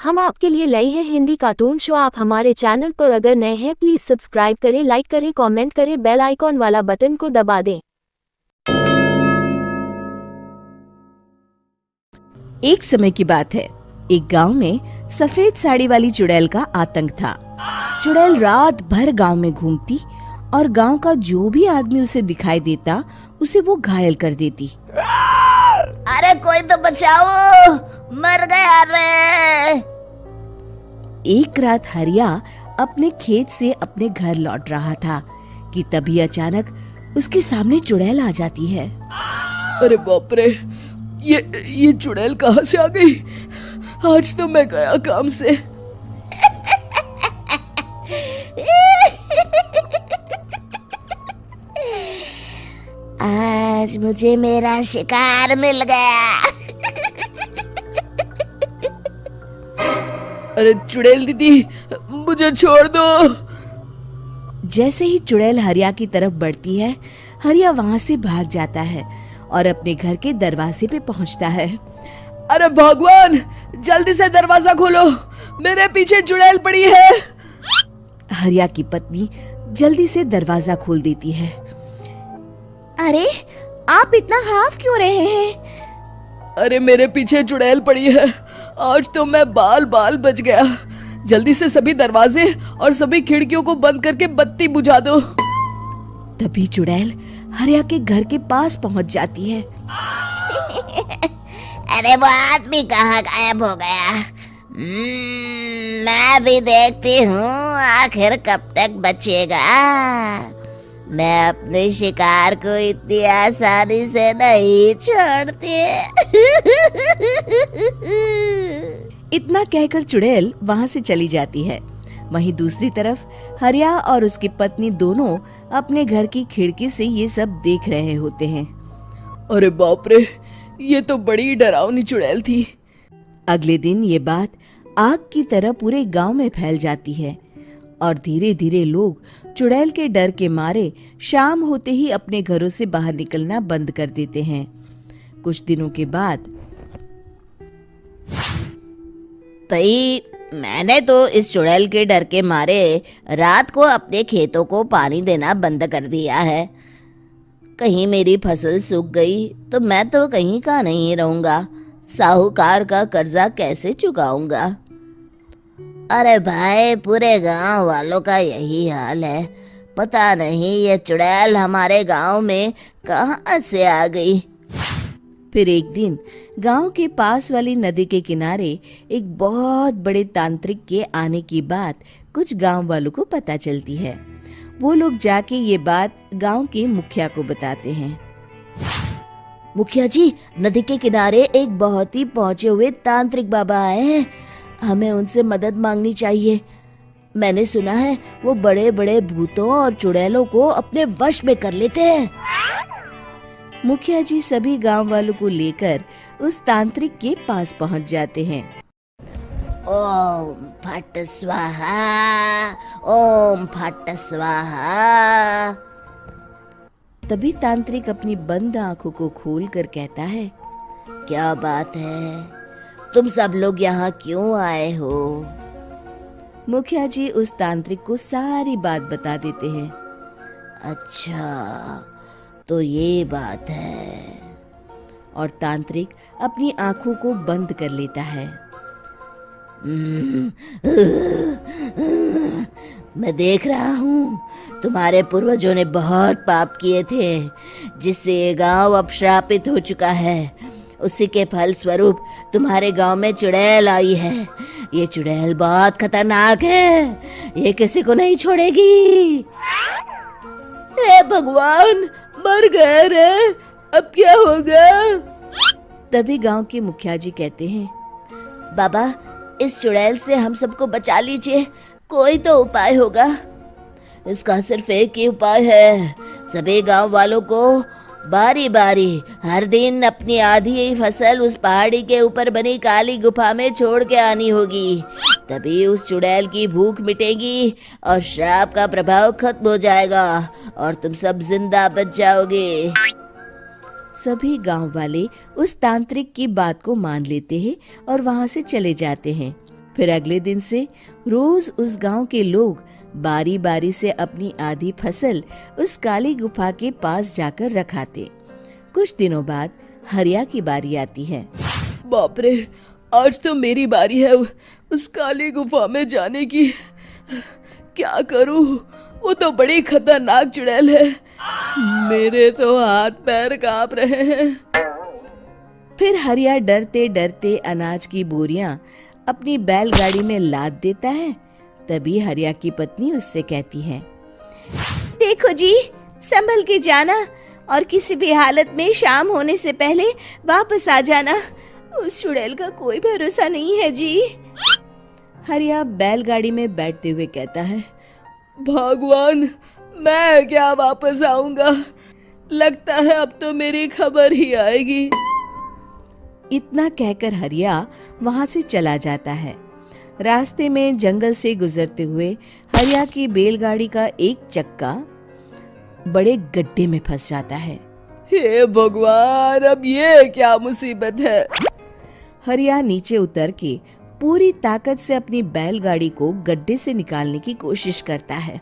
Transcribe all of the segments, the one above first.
हम आपके लिए लाए हैं हिंदी कार्टून शो। आप हमारे चैनल पर अगर नए हैं प्लीज सब्सक्राइब करें, लाइक करें, कमेंट करें, बेल आइकॉन वाला बटन को दबा दें। एक समय की बात है, एक गांव में सफेद साड़ी वाली चुड़ैल का आतंक था। चुड़ैल रात भर गांव में घूमती और गांव का जो भी आदमी उसे दिखाई देता उसे वो घायल कर देती। अरे कोई तो बचाओ, मर गया रे। एक रात हरिया अपने खेत से अपने घर लौट रहा था कि तभी अचानक उसके सामने चुड़ैल आ जाती है। अरे बाप रे, ये चुड़ैल कहाँ से आ गई? आज तो मैं गया काम से। आज मुझे मेरा शिकार मिल गया। अरे चुड़ैल दीदी, मुझे छोड़ दो। जैसे ही चुड़ैल हरिया की तरफ बढ़ती है, हरिया वहाँ से भाग जाता है और अपने घर के दरवाजे पे पहुँचता है। अरे भगवान, जल्दी से दरवाजा खोलो, मेरे पीछे चुड़ैल पड़ी है। हरिया की पत्नी जल्दी से दरवाजा खोल देती है। अरे आप इतना हाफ क्यों रहे हैं? अरे मेरे पीछे चुड़ैल पड़ी है, आज तो मैं बाल बाल बच गया। जल्दी से सभी दरवाजे और सभी खिड़कियों को बंद करके बत्ती बुझा दो। तभी चुड़ैल हरिया के घर के पास पहुंच जाती है। अरे वो आदमी कहाँ गायब हो गया? मैं भी देखती हूँ आखिर कब तक बचेगा। मैं अपने शिकार को इतनी आसानी से नहीं छोड़ती। इतना कहकर चुड़ैल वहां से चली जाती है। वहीं दूसरी तरफ हरिया और उसकी पत्नी दोनों अपने घर की खिड़की से ये सब देख रहे होते हैं। अरे बाप रे, ये तो बड़ी डरावनी चुड़ैल थी। अगले दिन ये बात आग की तरह पूरे गांव में फैल जाती है और धीरे धीरे लोग चुड़ैल के डर के मारे शाम होते ही अपने घरों से बाहर निकलना बंद कर देते हैं। कुछ दिनों के बाद भाई, मैंने तो इस चुड़ैल के डर के मारे रात को अपने खेतों को पानी देना बंद कर दिया है। कहीं मेरी फसल सूख गई तो मैं तो कहीं का नहीं रहूंगा। साहूकार का कर्जा कैसे चुकाऊंगा? अरे भाई, पूरे गांव वालों का यही हाल है। पता नहीं ये चुड़ैल हमारे गांव में कहां से आ गई। फिर एक दिन गांव के पास वाली नदी के किनारे एक बहुत बड़े तांत्रिक के आने की बात कुछ गांव वालों को पता चलती है। वो लोग जाके ये बात गांव के मुखिया को बताते हैं। मुखिया जी, नदी के किनारे एक बहुत ही पहुंचे हुए तांत्रिक बाबा आए हैं। हमें उनसे मदद मांगनी चाहिए। मैंने सुना है वो बड़े बड़े भूतों और चुड़ैलों को अपने वश में कर लेते हैं। मुखिया जी सभी गांव वालों को लेकर उस तांत्रिक के पास पहुंच जाते हैं। ओम फट स्वाहा, ओम फट स्वाहा। तभी तांत्रिक अपनी बंद आंखों को खोलकर कहता है, क्या बात है? तुम सब लोग यहाँ क्यों आए हो? मुखिया जी उस तांत्रिक को सारी बात बता देते हैं। अच्छा, तो ये बात है। और तांत्रिक अपनी आंखों को बंद कर लेता है। मैं देख रहा हूँ तुम्हारे पूर्वजों ने बहुत पाप किए थे, जिससे ये गांव अब श्रापित हो चुका है। उसी के फल स्वरूप तुम्हारे गांव में चुड़ैल आई है। ये चुड़ैल बहुत खतरनाक है, ये किसी को नहीं छोड़ेगी। हे भगवान, मर गए रे, अब क्या होगा? तभी गांव के मुखिया जी कहते हैं, बाबा, इस चुड़ैल से हम सबको बचा लीजिए। कोई तो उपाय होगा। इसका सिर्फ एक ही उपाय है। सभी गांव वालों को बारी बारी हर दिन अपनी आधी फसल उस पहाड़ी के ऊपर बनी काली गुफा में छोड़ के आनी होगी। तभी उस चुड़ैल की भूख मिटेगी और श्राप का प्रभाव खत्म हो जाएगा और तुम सब जिंदा बच जाओगे। सभी गांव वाले उस तांत्रिक की बात को मान लेते हैं और वहां से चले जाते हैं। फिर अगले दिन से रोज उस गांव के लोग बारी बारी से अपनी आधी फसल उस काली गुफा के पास जाकर रखाते। कुछ दिनों बाद हरिया की बारी आती है। बाप रे, आज तो मेरी बारी है उस काली गुफा में जाने की। क्या करूं, वो तो बड़ी खतरनाक चुड़ैल है। मेरे तो हाथ पैर कांप रहे हैं। फिर हरिया डरते डरते अनाज की बोरियां अपनी बैलगाड़ी में लाद देता है। तभी हरिया की पत्नी उससे कहती है, देखो जी, संभल के जाना और किसी भी हालत में शाम होने से पहले वापस आ जाना। उस चुड़ैल का कोई भरोसा नहीं है जी। हरिया बैलगाड़ी में बैठते हुए कहता है, भगवान, मैं क्या वापस आऊंगा? लगता है अब तो मेरी खबर ही आएगी। इतना कहकर हरिया वहां से चला जाता है। रास्ते में जंगल से गुजरते हुए हरिया की बैलगाड़ी का एक चक्का बड़े गड्ढे में फंस जाता है। हे भगवान, अब ये क्या मुसीबत है? हरिया नीचे उतर के पूरी ताकत से अपनी बैलगाड़ी को गड्ढे से निकालने की कोशिश करता है।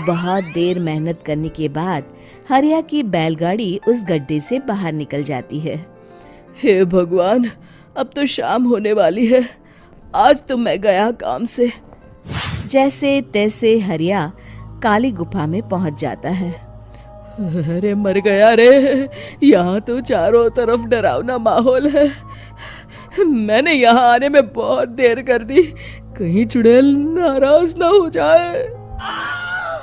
बहुत देर मेहनत करने के बाद हरिया की बैलगाड़ी उस गड्ढे से बाहर निकल जाती है। हे भगवान, अब तो शाम होने वाली है। आज तो मैं गया काम से। जैसे तैसे हरिया काली गुफा में पहुंच जाता है। अरे मर गया रे, यहाँ तो चारों तरफ डरावना माहौल है। मैंने यहाँ आने में बहुत देर कर दी, कहीं चुड़ैल नाराज ना हो जाए।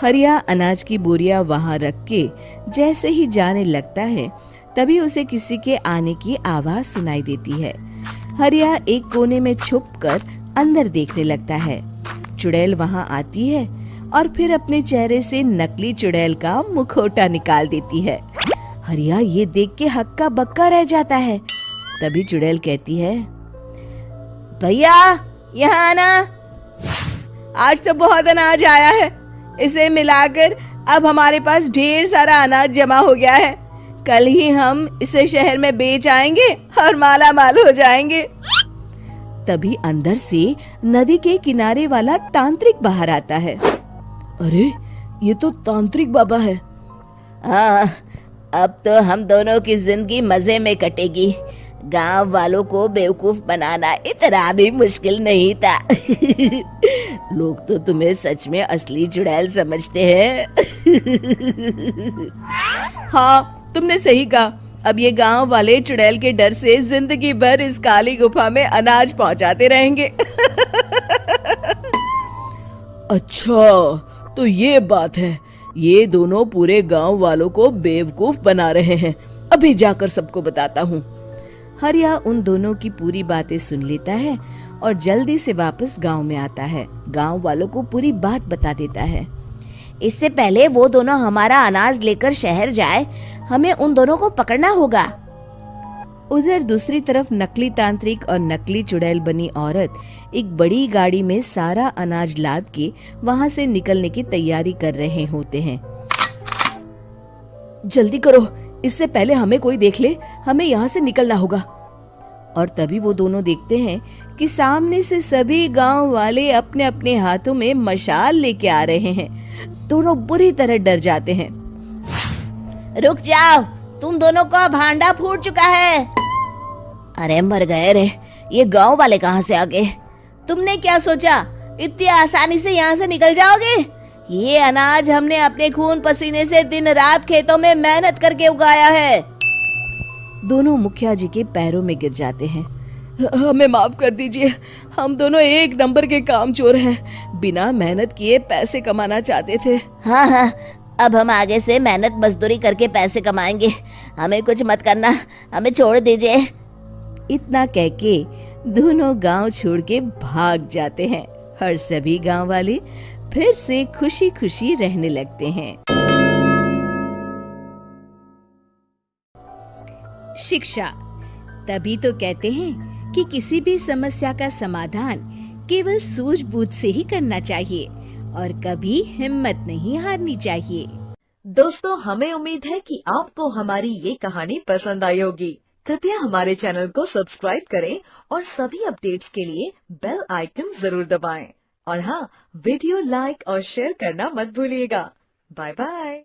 हरिया अनाज की बोरिया वहां रख के जैसे ही जाने लगता है, तभी उसे किसी के आने की आवाज सुनाई देती है। हरिया एक कोने में छुपकर अंदर देखने लगता है। चुड़ैल वहां आती है और फिर अपने चेहरे से नकली चुड़ैल का मुखौटा निकाल देती है। हरिया ये देख के हक्का बक्का रह जाता है। तभी चुड़ैल कहती है, भैया यहाँ आना। आज तो बहुत अनाज आया है, इसे मिलाकर अब हमारे पास ढेर सारा अनाज जमा हो गया है। कल ही हम इसे शहर में बेच आएंगे और माला माल हो जाएंगे। तभी अंदर से नदी के किनारे वाला तांत्रिक बाहर आता है। अरे, ये तो तांत्रिक बाबा है। हाँ, अब तो हम दोनों की जिंदगी मजे में कटेगी। गांव वालों को बेवकूफ बनाना इतना भी मुश्किल नहीं था। लोग तो तुम्हें सच में असली चुड़ैल समझते हैं। हाँ, तुमने सही कहा। अब ये गांव वाले चुड़ैल के डर से जिंदगी भर इस काली गुफा में अनाज पहुंचाते रहेंगे। अच्छा, तो ये बात है। ये दोनों पूरे गांव वालों को बेवकूफ बना रहे हैं। अभी जाकर सबको बताता हूँ। हरिया उन दोनों की पूरी बातें सुन लेता है और जल्दी से वापस गांव में आता है। गांव वालों को पूरी बात बता देता है। इससे पहले वो दोनों हमारा अनाज लेकर शहर जाए, हमें उन दोनों को पकड़ना होगा। उधर दूसरी तरफ नकली तांत्रिक और नकली चुड़ैल बनी औरत एक बड़ी गाड़ी में सारा अनाज लाद के वहां से निकलने की तैयारी कर रहे होते हैं। जल्दी करो, इससे पहले हमें कोई देख ले। हमें यहाँ से निकलना होगा। और तभी वो दोनों देखते हैं कि सामने से सभी गांव वाले अपने अपने हाथों में मशाल लेके आ रहे हैं। दोनों बुरी तरह डर जाते हैं। रुक जाओ, तुम दोनों का भांडा फूट चुका है। अरे मर गए रे, ये गांव वाले कहाँ से आ गए? तुमने क्या सोचा इतनी आसानी से यहाँ से निकल जाओगे? ये अनाज हमने अपने खून पसीने से दिन रात खेतों में मेहनत करके उगाया है। दोनों मुखिया जी के पैरों में गिर जाते हैं। हमें माफ कर दीजिए, हम दोनों एक नंबर के कामचोर हैं। बिना मेहनत किए पैसे कमाना चाहते थे। हाँ हाँ, अब हम आगे से मेहनत मजदूरी करके पैसे कमाएंगे। हमें कुछ मत करना, हमें छोड़ दीजिए। इतना कह के दोनों गांव छोड़ के भाग जाते हैं और सभी गांव वाले फिर से खुशी खुशी रहने लगते हैं। शिक्षा, तभी तो कहते हैं कि किसी भी समस्या का समाधान केवल सूझबूझ से ही करना चाहिए और कभी हिम्मत नहीं हारनी चाहिए। दोस्तों, हमें उम्मीद है कि आपको हमारी ये कहानी पसंद आई होगी। कृपया हमारे चैनल को सब्सक्राइब करें और सभी अपडेट्स के लिए बेल आइकन जरूर दबाएं। और हाँ, वीडियो लाइक और शेयर करना मत भूलिएगा। Bye bye.